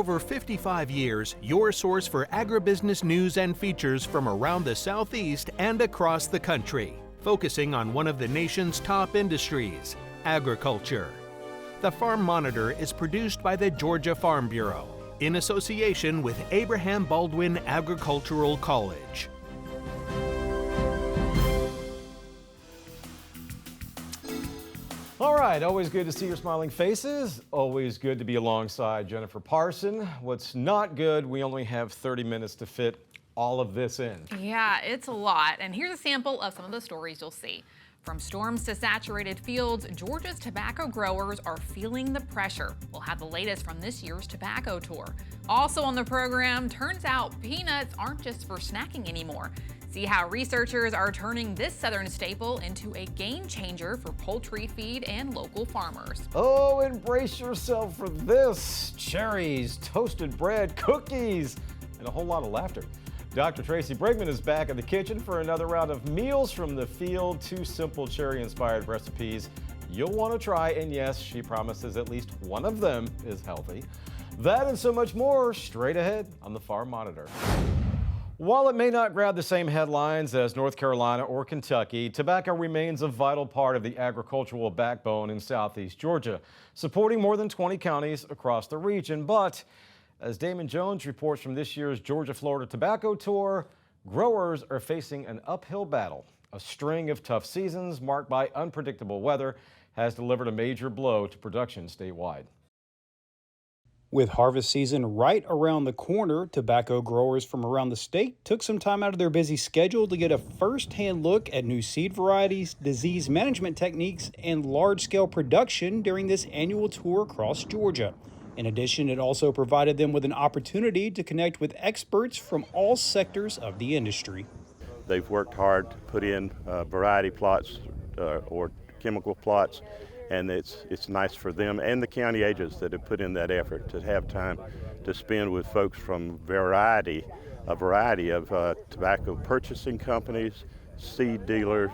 over 55 years, your source for agribusiness news and features from around the Southeast and across the country, focusing on one of the nation's top industries, agriculture. The Farm Monitor is produced by the Georgia Farm Bureau in association with Abraham Baldwin Agricultural College. All right, always good to see your smiling faces. Always good to be alongside Jennifer Parson. What's not good, we only have 30 minutes to fit all of this in. Yeah, it's a lot. And here's a sample of some of the stories you'll see. From storms to saturated fields, Georgia's tobacco growers are feeling the pressure. We'll have the latest from this year's tobacco tour. Also on the program, turns out peanuts aren't just for snacking anymore. See how researchers are turning this southern staple into a game changer for poultry feed and local farmers. Oh, embrace yourself for this. Cherries, toasted bread, cookies, and a whole lot of laughter. Dr. Tracey Brigman is back in the kitchen for another round of meals from the field. 2 simple cherry-inspired recipes you'll want to try, and yes, she promises at least one of them is healthy. That and so much more straight ahead on the Farm Monitor. While it may not grab the same headlines as North Carolina or Kentucky, tobacco remains a vital part of the agricultural backbone in Southeast Georgia, supporting more than 20 counties across the region. But as Damon Jones reports from this year's Georgia-Florida Tobacco Tour, growers are facing an uphill battle. A string of tough seasons marked by unpredictable weather has delivered a major blow to production statewide. With harvest season right around the corner, tobacco growers from around the state took some time out of their busy schedule to get a first-hand look at new seed varieties, disease management techniques, and large-scale production during this annual tour across Georgia. In addition, it also provided them with an opportunity to connect with experts from all sectors of the industry. They've worked hard to put in variety plots or chemical plots, and it's nice for them and the county agents that have put in that effort to have time to spend with folks from a variety of tobacco purchasing companies, seed dealers,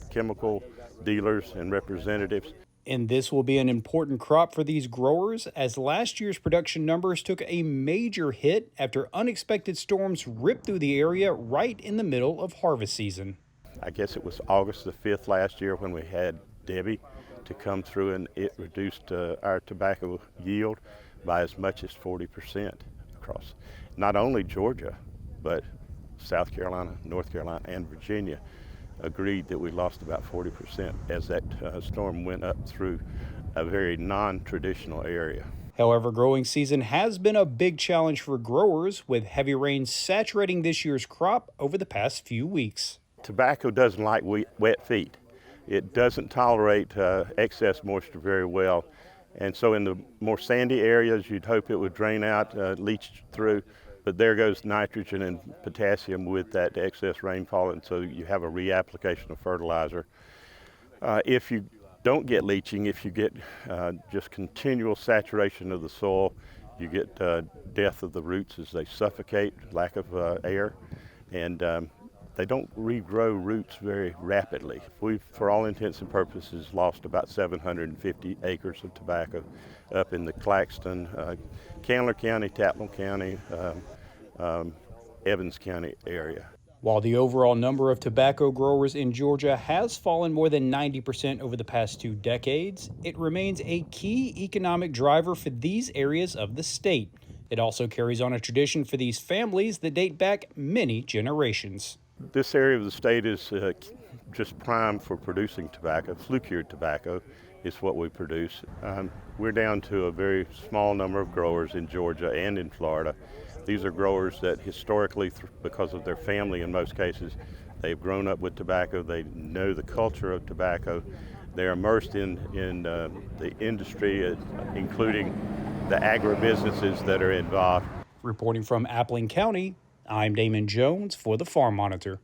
chemical dealers and representatives. And this will be an important crop for these growers, as last year's production numbers took a major hit after unexpected storms ripped through the area right in the middle of harvest season. I guess it was August the 5th last year when we had Debbie to come through, and it reduced our tobacco yield by as much as 40% across not only Georgia, but South Carolina, North Carolina, and Virginia agreed that we lost about 40% as that storm went up through a very non-traditional area. However, growing season has been a big challenge for growers, with heavy rains saturating this year's crop over the past few weeks. Tobacco doesn't like wet feet. It doesn't tolerate excess moisture very well. And so in the more sandy areas, you'd hope it would drain out, leach through, but there goes nitrogen and potassium with that excess rainfall, and so you have a reapplication of fertilizer. If you don't get leaching, if you get just continual saturation of the soil, you get death of the roots as they suffocate, lack of air, and they don't regrow roots very rapidly. We've, for all intents and purposes, lost about 750 acres of tobacco up in the Claxton, Candler County, Taplin County, Evans County area. While the overall number of tobacco growers in Georgia has fallen more than 90% over the past 2 decades, it remains a key economic driver for these areas of the state. It also carries on a tradition for these families that date back many generations. This area of the state is just prime for producing tobacco. Flue-cured tobacco is what we produce. We're down to a very small number of growers in Georgia and in Florida. These are growers that historically, because of their family in most cases, they've grown up with tobacco. They know the culture of tobacco. They're immersed in the industry, including the agribusinesses that are involved. Reporting from Appling County, I'm Damon Jones for the Farm Monitor.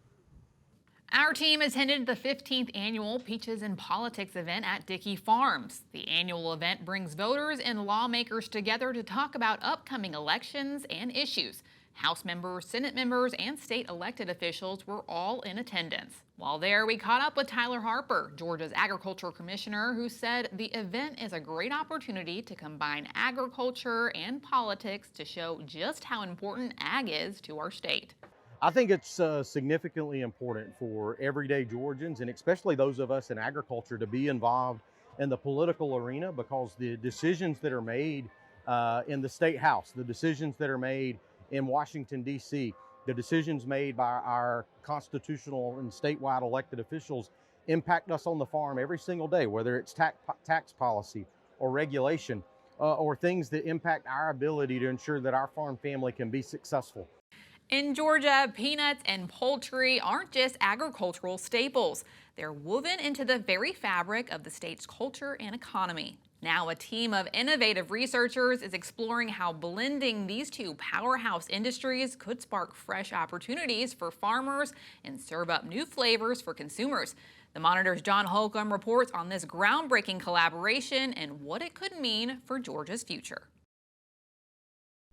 Our team attended the 15th annual Peaches and Politics event at Dickey Farms. The annual event brings voters and lawmakers together to talk about upcoming elections and issues. House members, Senate members, and state elected officials were all in attendance. While there, we caught up with Tyler Harper, Georgia's agriculture commissioner, who said the event is a great opportunity to combine agriculture and politics to show just how important ag is to our state. I think it's significantly important for everyday Georgians, and especially those of us in agriculture, to be involved in the political arena, because the decisions that are made in the State House, the decisions that are made in Washington, D.C., the decisions made by our constitutional and statewide elected officials impact us on the farm every single day, whether it's tax policy or regulation or things that impact our ability to ensure that our farm family can be successful. In Georgia, peanuts and poultry aren't just agricultural staples. They're woven into the very fabric of the state's culture and economy. Now, a team of innovative researchers is exploring how blending these two powerhouse industries could spark fresh opportunities for farmers and serve up new flavors for consumers. The Monitor's John Holcomb reports on this groundbreaking collaboration and what it could mean for Georgia's future.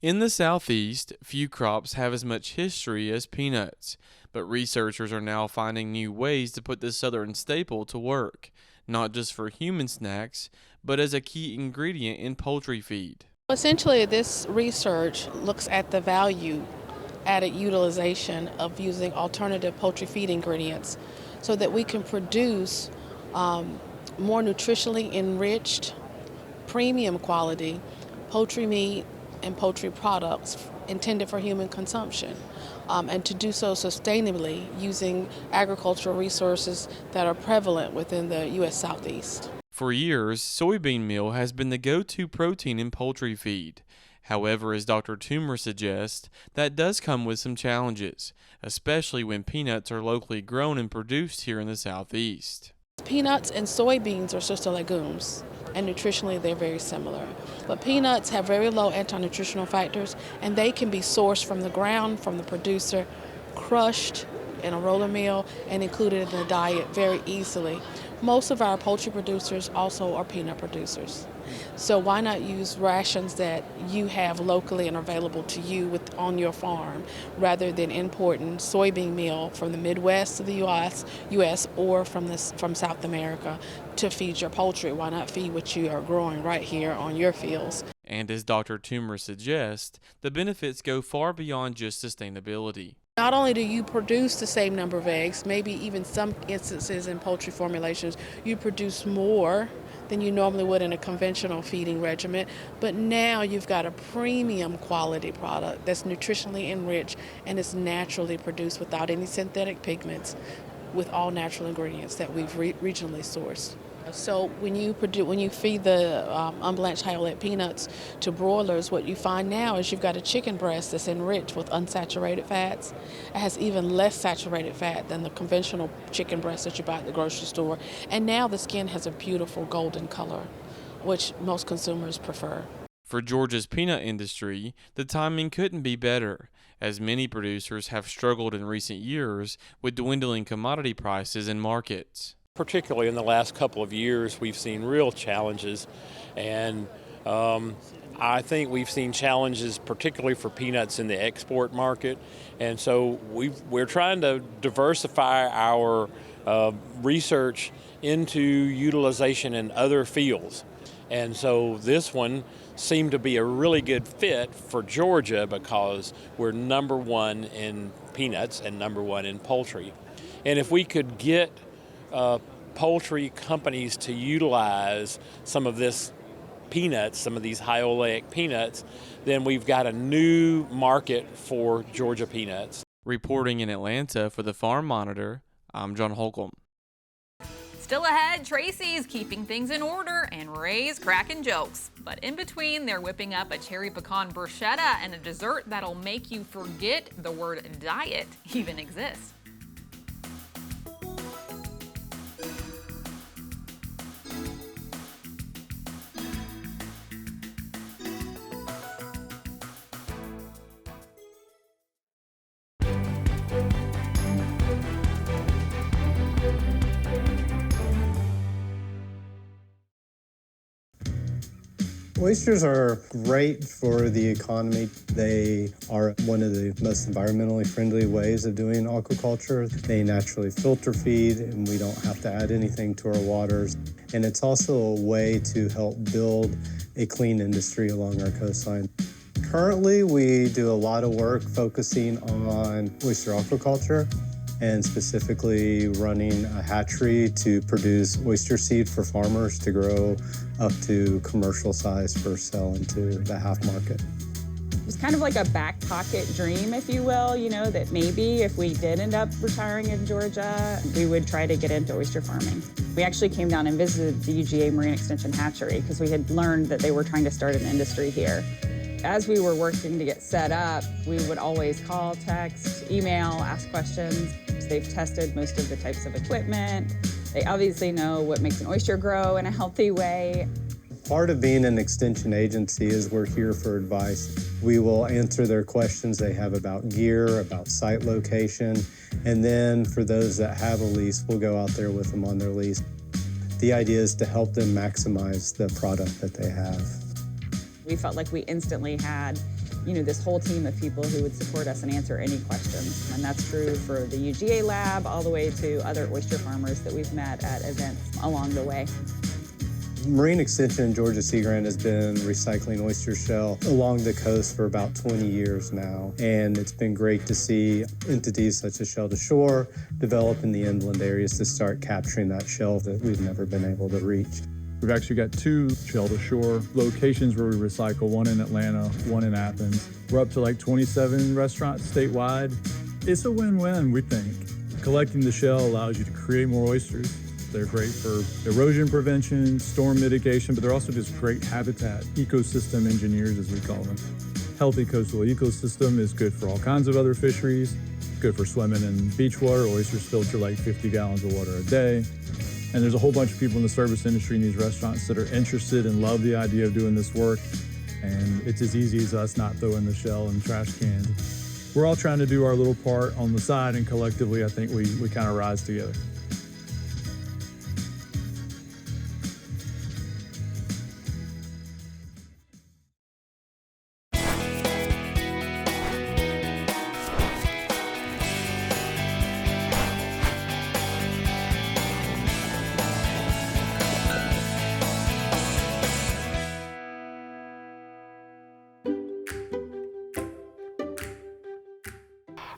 In the Southeast, few crops have as much history as peanuts, but researchers are now finding new ways to put this southern staple to work, not just for human snacks, but as a key ingredient in poultry feed. Essentially, this research looks at the value-added utilization of using alternative poultry feed ingredients so that we can produce more nutritionally enriched, premium quality poultry meat and poultry products intended for human consumption, and to do so sustainably using agricultural resources that are prevalent within the U.S. Southeast. For years, soybean meal has been the go-to protein in poultry feed. However, as Dr. Toomer suggests, that does come with some challenges, especially when peanuts are locally grown and produced here in the Southeast. Peanuts and soybeans are sister legumes, and nutritionally they're very similar. But peanuts have very low anti-nutritional factors, and they can be sourced from the ground, from the producer, crushed in a roller mill, and included in the diet very easily. Most of our poultry producers also are peanut producers. So why not use rations that you have locally and available to you on your farm, rather than importing soybean meal from the Midwest of the U.S. or from South America to feed your poultry? Why not feed what you are growing right here on your fields? And as Dr. Toomer suggests, the benefits go far beyond just sustainability. Not only do you produce the same number of eggs, maybe even some instances in poultry formulations, you produce more than you normally would in a conventional feeding regimen, but now you've got a premium quality product that's nutritionally enriched and is naturally produced without any synthetic pigments, with all natural ingredients that we've regionally sourced. So when you feed the unblanched high-oleic peanuts to broilers, what you find now is you've got a chicken breast that's enriched with unsaturated fats. It has even less saturated fat than the conventional chicken breast that you buy at the grocery store. And now the skin has a beautiful golden color, which most consumers prefer. For Georgia's peanut industry, the timing couldn't be better, as many producers have struggled in recent years with dwindling commodity prices and markets. Particularly in the last couple of years, we've seen real challenges, and I think we've seen challenges particularly for peanuts in the export market, and so we're trying to diversify our research into utilization in other fields. And so this one seemed to be a really good fit for Georgia because we're number one in peanuts and number one in poultry. And if we could get poultry companies to utilize some of this peanuts, some of these high oleic peanuts, then we've got a new market for Georgia peanuts. Reporting in Atlanta for the Farm Monitor, I'm John Holcomb. Still ahead, Tracey's keeping things in order and Ray's cracking jokes. But in between, they're whipping up a cherry pecan bruschetta and a dessert that'll make you forget the word diet even exists. Oysters are great for the economy. They are one of the most environmentally friendly ways of doing aquaculture. They naturally filter feed, and we don't have to add anything to our waters. And it's also a way to help build a clean industry along our coastline. Currently, we do a lot of work focusing on oyster aquaculture, and specifically running a hatchery to produce oyster seed for farmers to grow up to commercial size for sale into the half market. It was kind of like a back pocket dream, if you will, that maybe if we did end up retiring in Georgia, we would try to get into oyster farming. We actually came down and visited the UGA Marine Extension Hatchery because we had learned that they were trying to start an industry here. As we were working to get set up, we would always call, text, email, ask questions. They've tested most of the types of equipment. They obviously know what makes an oyster grow in a healthy way. Part of being an extension agency is we're here for advice. We will answer their questions they have about gear, about site location, and then for those that have a lease, we'll go out there with them on their lease. The idea is to help them maximize the product that they have. We felt like we instantly had, this whole team of people who would support us and answer any questions. And that's true for the UGA lab all the way to other oyster farmers that we've met at events along the way. Marine Extension in Georgia Sea Grant has been recycling oyster shell along the coast for about 20 years now. And it's been great to see entities such as Shell to Shore develop in the inland areas to start capturing that shell that we've never been able to reach. We've actually got 2 Shell to Shore locations where we recycle, one in Atlanta, one in Athens. We're up to like 27 restaurants statewide. It's a win-win, we think. Collecting the shell allows you to create more oysters. They're great for erosion prevention, storm mitigation, but they're also just great habitat, ecosystem engineers, as we call them. Healthy coastal ecosystem is good for all kinds of other fisheries, good for swimming in beach water. Oysters filter like 50 gallons of water a day. And there's a whole bunch of people in the service industry in these restaurants that are interested and love the idea of doing this work. And it's as easy as us not throwing the shell in trash cans. We're all trying to do our little part on the side, and collectively, I think we kind of rise together.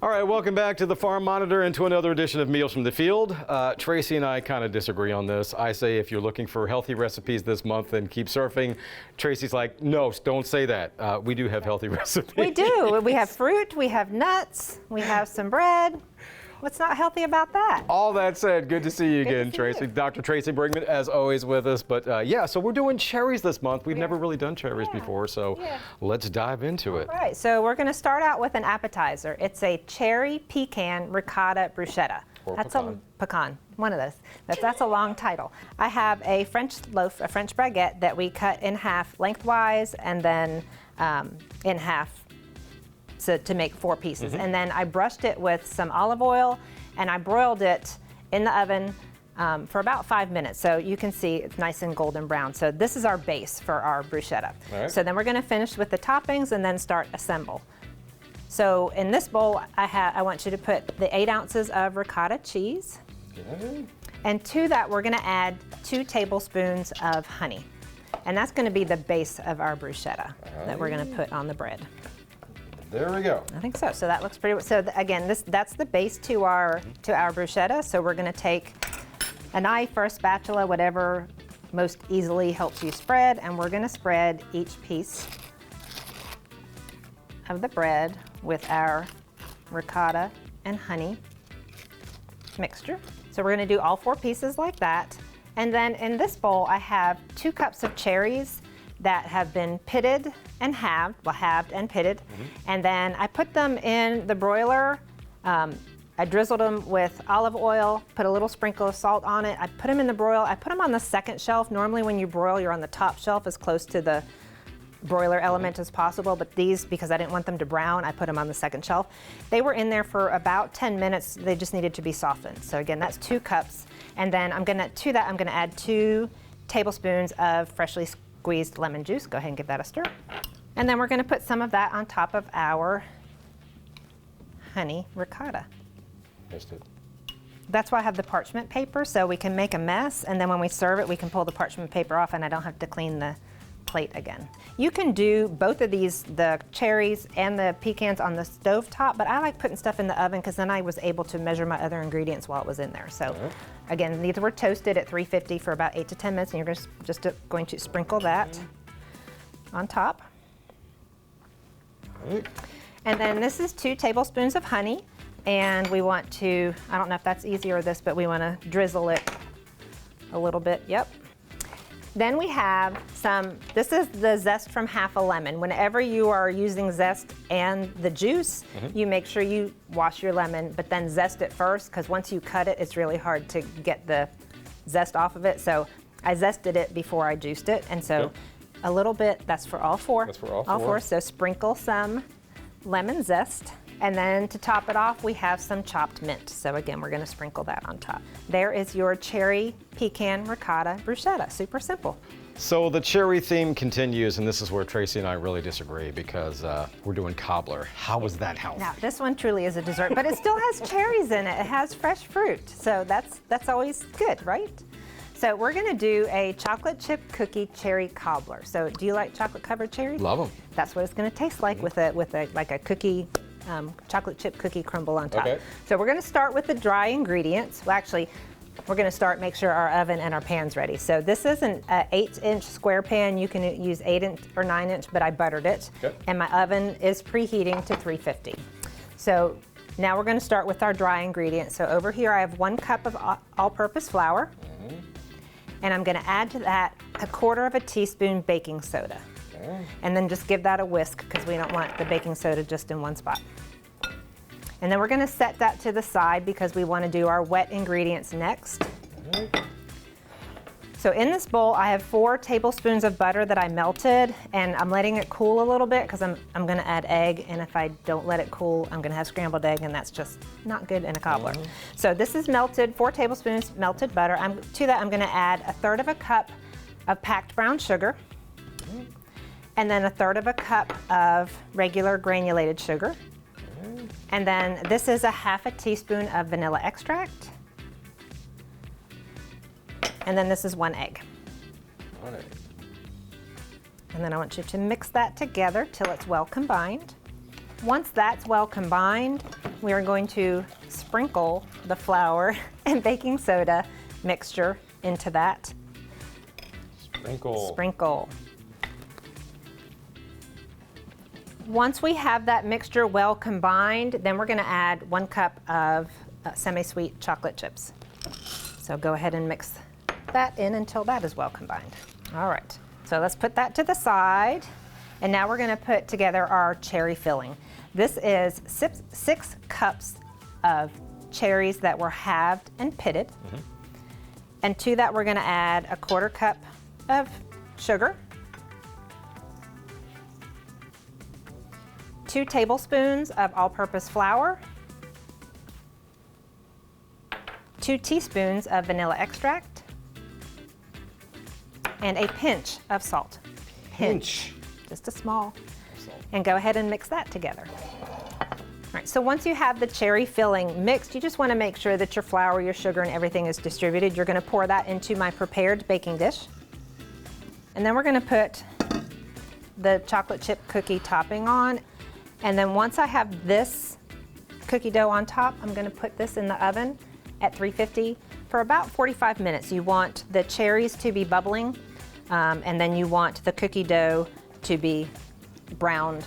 All right, welcome back to the Farm Monitor and to another edition of Meals from the Field. Tracy and I kind of disagree on this. I say if you're looking for healthy recipes this month, then keep surfing. Tracy's like, no, don't say that. We do have healthy recipes. We do. We have fruit, we have nuts, we have some bread. What's not healthy about that? All that said, good to see you again, Tracy. Dr. Tracey Brigman, as always, with us. But yeah, so we're doing cherries this month. We've never really done cherries before, so let's dive into it. All right, so we're going to start out with an appetizer. It's a cherry pecan ricotta bruschetta. That's a pecan, one of those. That's a long title. I have a French loaf, a French baguette that we cut in half lengthwise and then in half to make 4 pieces. And then I brushed it with some olive oil and I broiled it in the oven for about 5 minutes. So you can see it's nice and golden brown. So this is our base for our bruschetta. Right. So then we're gonna finish with the toppings and then start assemble. So in this bowl, I want you to put the 8 ounces of ricotta cheese. Okay. And to that, we're gonna add 2 tablespoons of honey. And that's gonna be the base of our bruschetta that we're gonna put on the bread. There we go. I think so. So that looks pretty. So again, that's the base to our bruschetta. So we're going to take a knife or a spatula, whatever most easily helps you spread, and we're going to spread each piece of the bread with our ricotta and honey mixture. So we're going to do all 4 pieces like that. And then in this bowl, I have 2 cups of cherries that have been pitted and halved and pitted. And then I put them in the broiler. I drizzled them with olive oil, put a little sprinkle of salt on it. I put them in the broil. I put them on the second shelf. Normally when you broil, you're on the top shelf as close to the broiler element as possible, but these, because I didn't want them to brown, I put them on the second shelf. They were in there for about 10 minutes. They just needed to be softened. So again, that's 2 cups. And then to that, I'm gonna add 2 tablespoons of freshly squeezed lemon juice. Go ahead and give that a stir. And then we're going to put some of that on top of our honey ricotta. That's why I have the parchment paper, so we can make a mess, and then when we serve it, we can pull the parchment paper off and I don't have to clean the plate again. You can do both of these, the cherries and the pecans, on the stove top, but I like putting stuff in the oven because then I was able to measure my other ingredients while it was in there. So again, these were toasted at 350 for about 8 to 10 minutes, and you're just going to sprinkle that on top. And then this is 2 tablespoons of honey. And we want to, I don't know if that's easy or this, but we want to drizzle it a little bit. Yep. Then we have some, this is the zest from half a lemon. Whenever you are using zest and the juice, you make sure you wash your lemon, but then zest it first, because once you cut it, it's really hard to get the zest off of it. So I zested it before I juiced it. And so a little bit, that's for all 4. That's for all 4. So sprinkle some lemon zest. And then to top it off, we have some chopped mint. So again, we're gonna sprinkle that on top. There is your cherry pecan ricotta bruschetta. Super simple. So the cherry theme continues, and this is where Tracey and I really disagree because we're doing cobbler. How is that healthy? Now, this one truly is a dessert, but it still has cherries in it. It has fresh fruit. So that's always good, right? So we're gonna do a chocolate chip cookie cherry cobbler. So do you like chocolate covered cherries? Love them. That's what it's gonna taste like with a cookie, chocolate chip cookie crumble on top. Okay. So we're gonna start with the dry ingredients. Well, actually, we're gonna make sure our oven and our pan's ready. So this is an 8-inch square pan. You can use 8-inch or 9-inch, but I buttered it. Okay. And my oven is preheating to 350. So now we're gonna start with our dry ingredients. So over here I have 1 cup of all-purpose flour. And I'm gonna add to that 1/4 teaspoon baking soda. And then just give that a whisk because we don't want the baking soda just in one spot. And then we're gonna set that to the side because we wanna do our wet ingredients next. So in this bowl, I have 4 tablespoons of butter that I melted, and I'm letting it cool a little bit because I'm gonna add egg, and if I don't let it cool, I'm gonna have scrambled egg, and that's just not good in a cobbler. So this is melted, 4 tablespoons melted butter. To that, I'm gonna add 1/3 cup of packed brown sugar, and then 1/3 cup of regular granulated sugar. And then this is 1/2 teaspoon of vanilla extract. And then this is 1 egg. And then I want you to mix that together till it's well combined. Once that's well combined, we are going to sprinkle the flour and baking soda mixture into that. Sprinkle. Once we have that mixture well combined, then we're gonna add 1 cup of semi-sweet chocolate chips. So go ahead and mix that in until that is well combined. All right, so let's put that to the side. And now we're gonna put together our cherry filling. This is 6 cups of cherries that were halved and pitted. And to that, we're gonna add 1/4 cup of sugar, 2 tablespoons of all-purpose flour, 2 teaspoons of vanilla extract, and a pinch of salt. Pinch. Just a small. And go ahead and mix that together. All right, so once you have the cherry filling mixed, you just want to make sure that your flour, your sugar, and everything is distributed. You're going to pour that into my prepared baking dish. And then we're going to put the chocolate chip cookie topping on. And then once I have this cookie dough on top, I'm gonna put this in the oven at 350 for about 45 minutes. You want the cherries to be bubbling, and then you want the cookie dough to be browned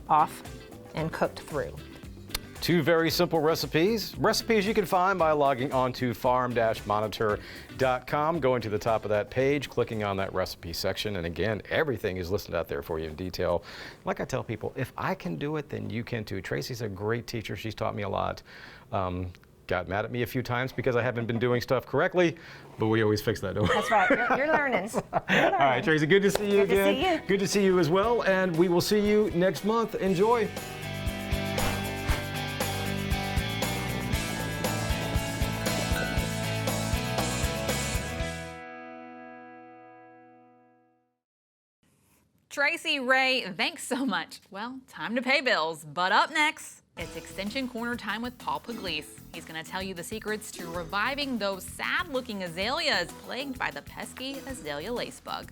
off and cooked through. 2 very simple recipes you can find by logging on to farm-monitor.com, going to the top of that page, clicking on that recipe section, and again, everything is listed out there for you in detail. Like I tell people, if I can do it, then you can too. Tracey's a great teacher. She's taught me a lot. Got mad at me a few times because I haven't been doing stuff correctly, but we always fix that, don't we? That's right, you're learning. All right, Tracey, good to see you again. Good to see you. Good to see you as well, and we will see you next month. Enjoy. Tracey, Ray, thanks so much. Well, time to pay bills. But up next, it's Extension Corner time with Paul Pugliese. He's going to tell you the secrets to reviving those sad-looking azaleas plagued by the pesky azalea lacebug.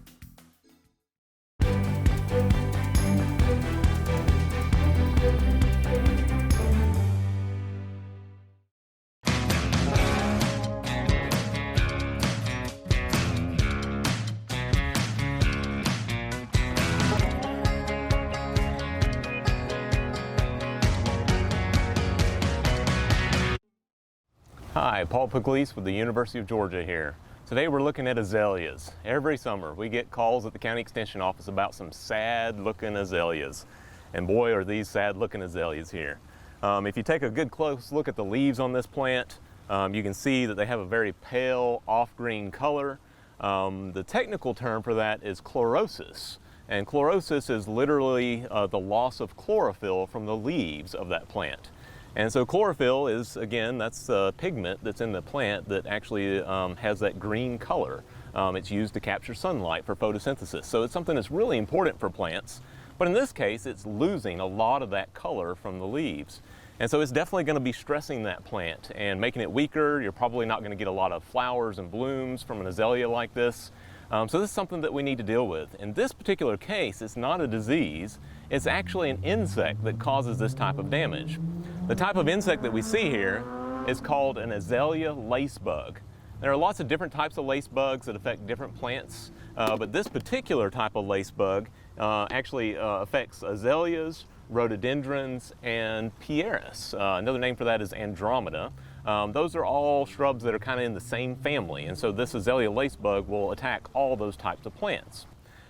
Hi, Paul Pugliese with the University of Georgia here. Today we're looking at azaleas. Every summer we get calls at the County Extension Office about some sad looking azaleas. And boy, are these sad looking azaleas here. If you take a good close look at the leaves on this plant, you can see that they have a very pale off-green color. The technical term for that is chlorosis. And chlorosis is literally the loss of chlorophyll from the leaves of that plant. And so chlorophyll is, again, that's a pigment that's in the plant that actually has that green color. It's used to capture sunlight for photosynthesis. So it's something that's really important for plants. But in this case, it's losing a lot of that color from the leaves. And so it's definitely going to be stressing that plant and making it weaker. You're probably not going to get a lot of flowers and blooms from an azalea like this. So this is something that we need to deal with. In this particular case, it's not a disease. It's actually an insect that causes this type of damage. The type of insect that we see here is called an azalea lacebug. There are lots of different types of lacebugs that affect different plants, but this particular type of lacebug actually affects azaleas, rhododendrons, and pieris. Another name for that is andromeda. Those are all shrubs that are kind of in the same family, and so this azalea lacebug will attack all those types of plants.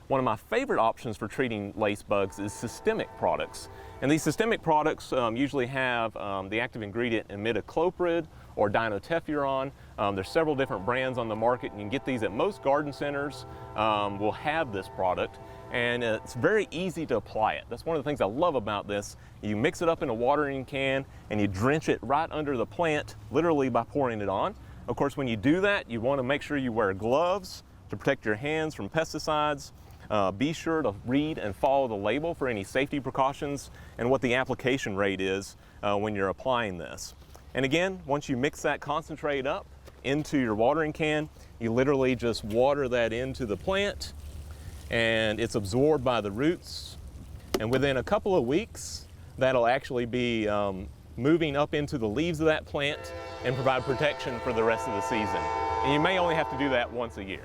One of my favorite options for treating lacebugs is systemic products. And these systemic products usually have the active ingredient imidacloprid or dinotefuran. There's several different brands on the market, and you can get these at most garden centers. Will have this product, and it's very easy to apply it. That's one of the things I love about this. You mix it up in a watering can and you drench it right under the plant, literally by pouring it on. Of course, when you do that, you want to make sure you wear gloves to protect your hands from pesticides. Be sure to read and follow the label for any safety precautions and what the application rate is when you're applying this. And again, once you mix that concentrate up into your watering can, you literally just water that into the plant and it's absorbed by the roots. And within a couple of weeks, that'll actually be moving up into the leaves of that plant and provide protection for the rest of the season. And you may only have to do that once a year.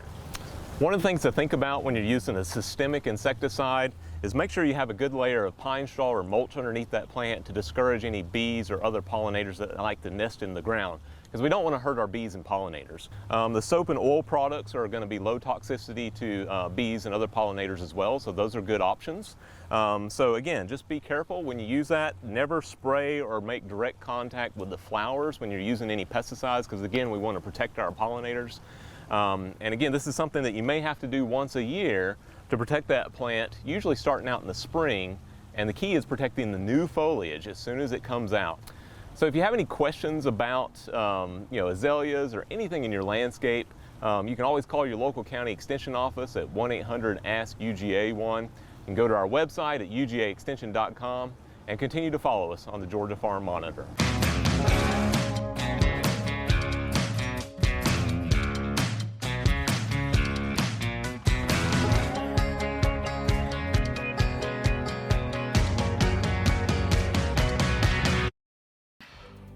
One of the things to think about when you're using a systemic insecticide is make sure you have a good layer of pine straw or mulch underneath that plant to discourage any bees or other pollinators that like to nest in the ground, because we don't want to hurt our bees and pollinators. The soap and oil products are going to be low toxicity to bees and other pollinators as well, so those are good options. So again, just be careful when you use that. Never spray or make direct contact with the flowers when you're using any pesticides, because again, we want to protect our pollinators. And again, this is something that you may have to do once a year to protect that plant, usually starting out in the spring. And the key is protecting the new foliage as soon as it comes out. So if you have any questions about azaleas or anything in your landscape, you can always call your local county extension office at 1-800-ASK-UGA-1. You can go to our website at ugaextension.com and continue to follow us on the Georgia Farm Monitor.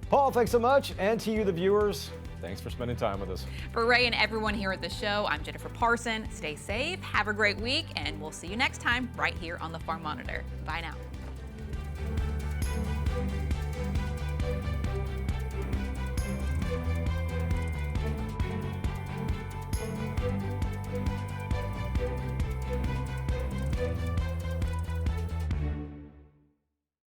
Paul, thanks so much. And to you, the viewers, thanks for spending time with us. For Ray and everyone here at the show, I'm Jennifer Parson. Stay safe, have a great week, and we'll see you next time right here on the Farm Monitor. Bye now.